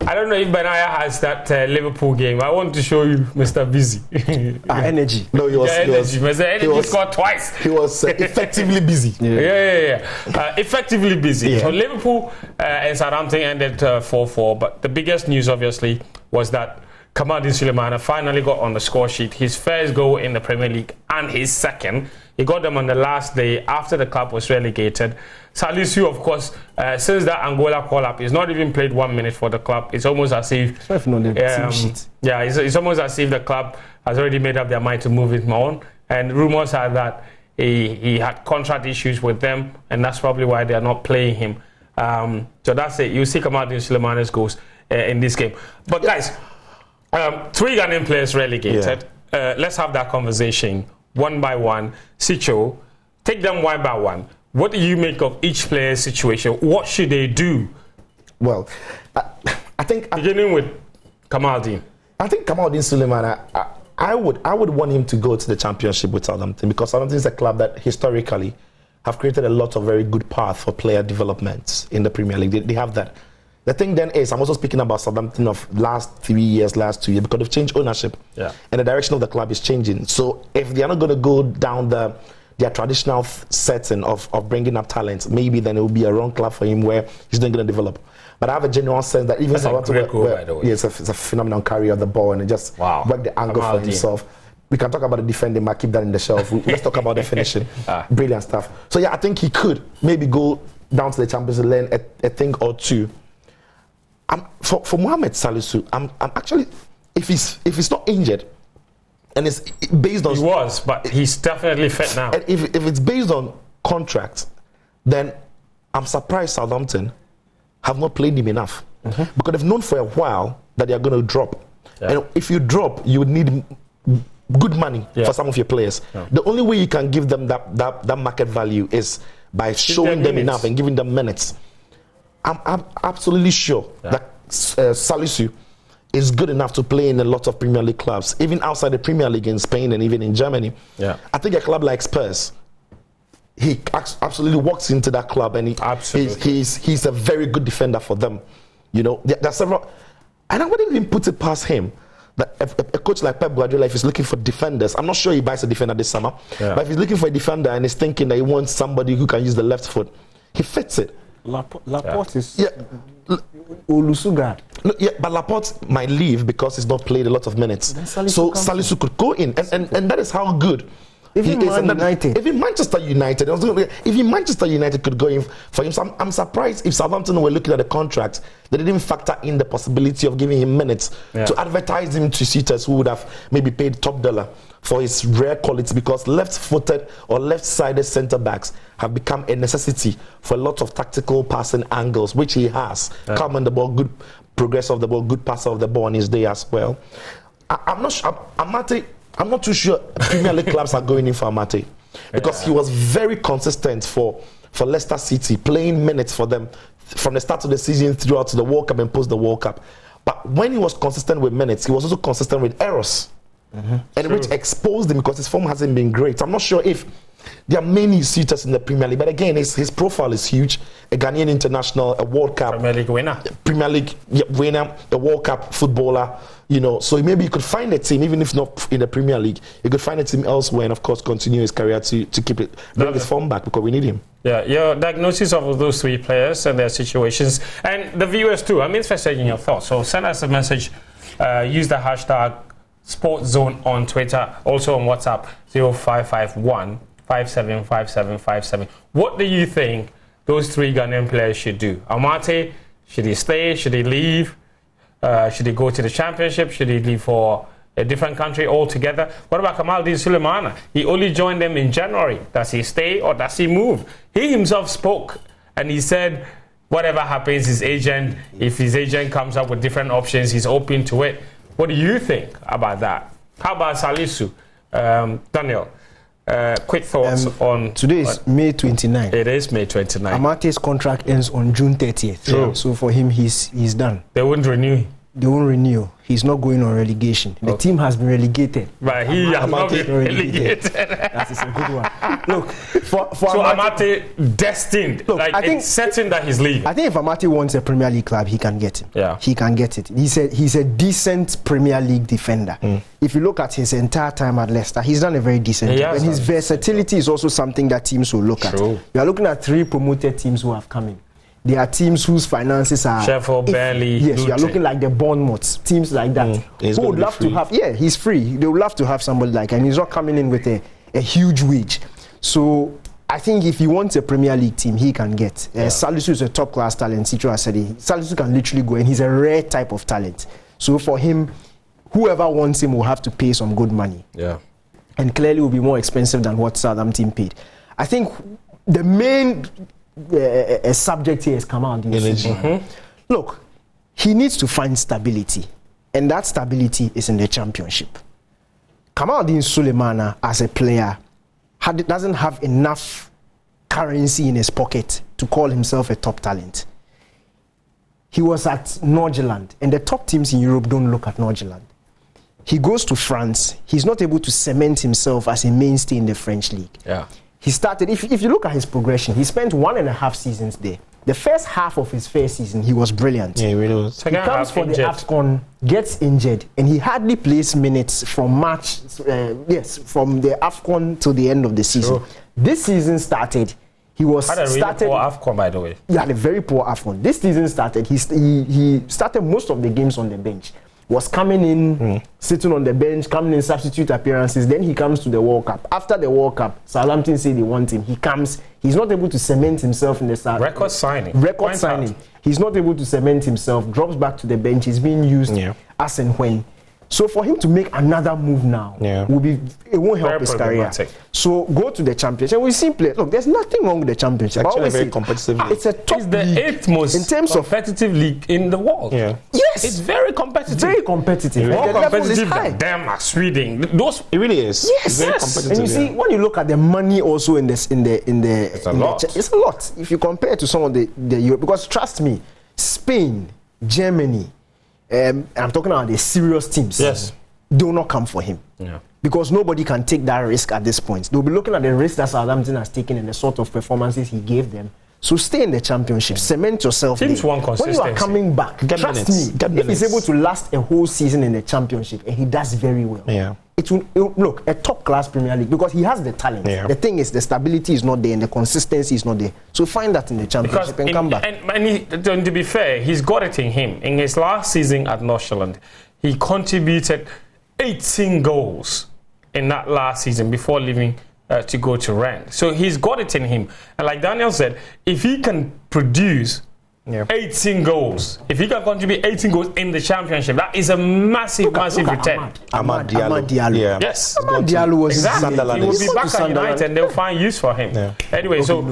I don't know if Benaya has that Liverpool game. I want to show you Mr. Busy. Energy. No, he was. Mr. Energy scored twice. He was effectively busy. Effectively busy. Yeah. So Liverpool and Southampton ended 4-4. But the biggest news, obviously, was that Kamaldeen and Salisu finally got on the score sheet. His first goal in the Premier League and his second. He got them on the last day after the club was relegated. Salisu, of course, since that Angola call-up, he's not even played 1 minute for the club. It's almost as if... it's almost as if the club has already made up their mind to move him on. And rumours are that he had contract issues with them, and that's probably why they are not playing him. So that's it. You see Kamaldeen and Salisu goals in this game. But guys, 3 Ghanaian players relegated. Let's have that conversation one by one. Sicho, take them one by one. What do you make of each player's situation? What should they do? Well, I think... Beginning with Kamaldeen. I think Kamaldeen Salisu, I would want him to go to the championship with Southampton, because Southampton is a club that historically have created a lot of very good path for player development in the Premier League. They have that. The thing then is, I'm also speaking about Southampton of last 3 years, last 2 years, because they've changed ownership. And the direction of the club is changing. So if they are not going to go down their traditional setting of bringing up talent, maybe then it will be a wrong club for him where he's not going to develop. But I have a genuine sense that even Southampton, it's a phenomenal carrier of the ball, and it just worked the angle for himself. We can talk about the defending, but keep that in the shelf. Let's talk about the finishing. Brilliant stuff. So yeah, I think he could maybe go down to the Champions League, learn a thing or two. For Mohamed Salisu, I'm actually, if he's not injured, and it's based on... He was, but he's definitely fit now. And if it's based on contract, then I'm surprised Southampton have not played him enough. Because they've known for a while that they're going to drop. And if you drop, you would need good money for some of your players. The only way you can give them that market value is by showing them enough and giving them minutes. I'm absolutely sure that Salisu is good enough to play in a lot of Premier League clubs, even outside the Premier League in Spain and even in Germany. I think a club like Spurs, he absolutely walks into that club, and he's a very good defender for them. You know, there are several, and I wouldn't even put it past him that a coach like Pep Guardiola, if he's looking for defenders, I'm not sure he buys a defender this summer, but if he's looking for a defender and he's thinking that he wants somebody who can use the left foot, he fits it. Laporte is Olusuga. But Laporte might leave because he's not played a lot of minutes. So Salisu could go in, and that is how good. Even Manchester United, even Manchester United could go in for him. So I'm surprised if Southampton were looking at the contract, they didn't factor in the possibility of giving him minutes to advertise him to suitors who would have maybe paid top dollar for his rare quality, because left-footed or left-sided centre-backs have become a necessity for a lot of tactical passing angles, which he has. Come on the ball, good progress of the ball, good passer of the ball on his day as well. I'm not sure. I'm not too sure Premier League clubs are going in for Amartey, because he was very consistent for Leicester City, playing minutes for them from the start of the season throughout to the World Cup and post the World Cup. But when he was consistent with minutes, he was also consistent with errors, and which exposed him because his form hasn't been great. I'm not sure if there are many suitors in the Premier League, but again, his profile is huge. A Ghanaian international, a World Cup Premier League winner, a World Cup footballer. You know, so maybe you could find a team, even if not in the Premier League, you could find a team elsewhere, and of course continue his career to bring his form back, because we need him. Yeah, your diagnosis of those 3 players and their situations, and the viewers too. I'm interested in your thoughts. So send us a message. Use the hashtag SportsZone on Twitter, also on WhatsApp 0551 575757. What do you think those 3 Ghanaian players should do? Amartey, should he stay? Should he leave? Should he go to the championship? Should he leave for a different country altogether? What about Kamaldeen and Salisu? He only joined them in January. Does he stay or does he move? He himself spoke and he said, whatever happens, his agent, if his agent comes up with different options, he's open to it. What do you think about that? How about Salisu? Daniel, quick thoughts on... Today is May 29th. It is May 29th. Amartey's contract ends on June 30th. True. So for him, he's done. They wouldn't renew. they won't renew. He's not going on relegation. The team has been relegated. Right, he has not been relegated. That is a good one. Look, for so Amartey destined. Look, like, I think, it's certain that he's leaving. I think if Amartey wants a Premier League club, he can get it. Yeah. He can get it. He's a decent Premier League defender. If you look at his entire time at Leicester, he's done a very decent job. And his versatility is also something that teams will look at. We are looking at 3 promoted teams who have come in. There are teams whose finances are Sheffield, Burnley. Yes, you are looking like the Bournemouth teams like that. Who would love to have? Yeah, he's free. They would love to have somebody like, and he's not coming in with a huge wage. So I think if he wants a Premier League team, he can get. Salisu is a top class talent. Citro has said it. Salisu can literally go, and he's a rare type of talent. So for him, whoever wants him will have to pay some good money. Yeah, and clearly will be more expensive than what Southampton paid. I think the main subject here is Kamaldeen and Salisu. Look, he needs to find stability, and that stability is in the Championship. Kamaldeen and Salisu as a player doesn't have enough currency in his pocket to call himself a top talent. He was at Norgeland, and the top teams in Europe don't look at Norgeland. He goes to France. He's not able to cement himself as a mainstay in the French league. Yeah. He started, if you look at his progression, he spent 1.5 seasons there. The first half of his first season, he was brilliant. Yeah, he really was. He comes for the AFCON, gets injured, and he hardly plays minutes from March, from the AFCON to the end of the season. This season started, he had a really poor AFCON, by the way. He had a very poor AFCON. This season started, he started most of the games on the bench. Was coming in, sitting on the bench, coming in substitute appearances. Then he comes to the World Cup. After the World Cup, Southampton say they want him. He comes. He's not able to cement himself in the start. Record signing. He's not able to cement himself. Drops back to the bench. He's being used as and when. So for him to make another move now it won't help his career. So go to the Championship. We see play. Look, there's nothing wrong with the Championship. It's actually a very competitive league. It's a top It's the 8th most in terms competitive league in the world. Yes, it's very competitive. Very competitive. More the level is competitive high. than Denmark, Sweden. Those It really is. Yes, Very competitive. and you see, when you look at the money also in this, it's a lot. It's a lot if you compare to some of the Europe. Because trust me, Spain, Germany, I'm talking about the serious teams. Yes. Do not come for him. Yeah. Because nobody can take that risk at this point. They'll be looking at the risk that Southampton has taken and the sort of performances he gave them. So stay in the Championship, cement yourself. Teams want when consistency. you are coming back, trust me, if he's able to last a whole season in the Championship, and he does very well, it will look a top class Premier League because he has the talent. The thing is, the stability is not there and the consistency is not there. So find that in the Championship and come back. And to be fair, he's got it in him. In his last season at Nordsjælland, he contributed 18 goals in that last season before leaving to go to Rennes. So he's got it in him. And like Daniel said, if he can produce 18 goals, if he can contribute 18 goals in the Championship, that is a massive return. Ahmad Diallo. Yes. Ahmad Diallo was exactly. He will be back at United and they'll find use for him. Anyway, so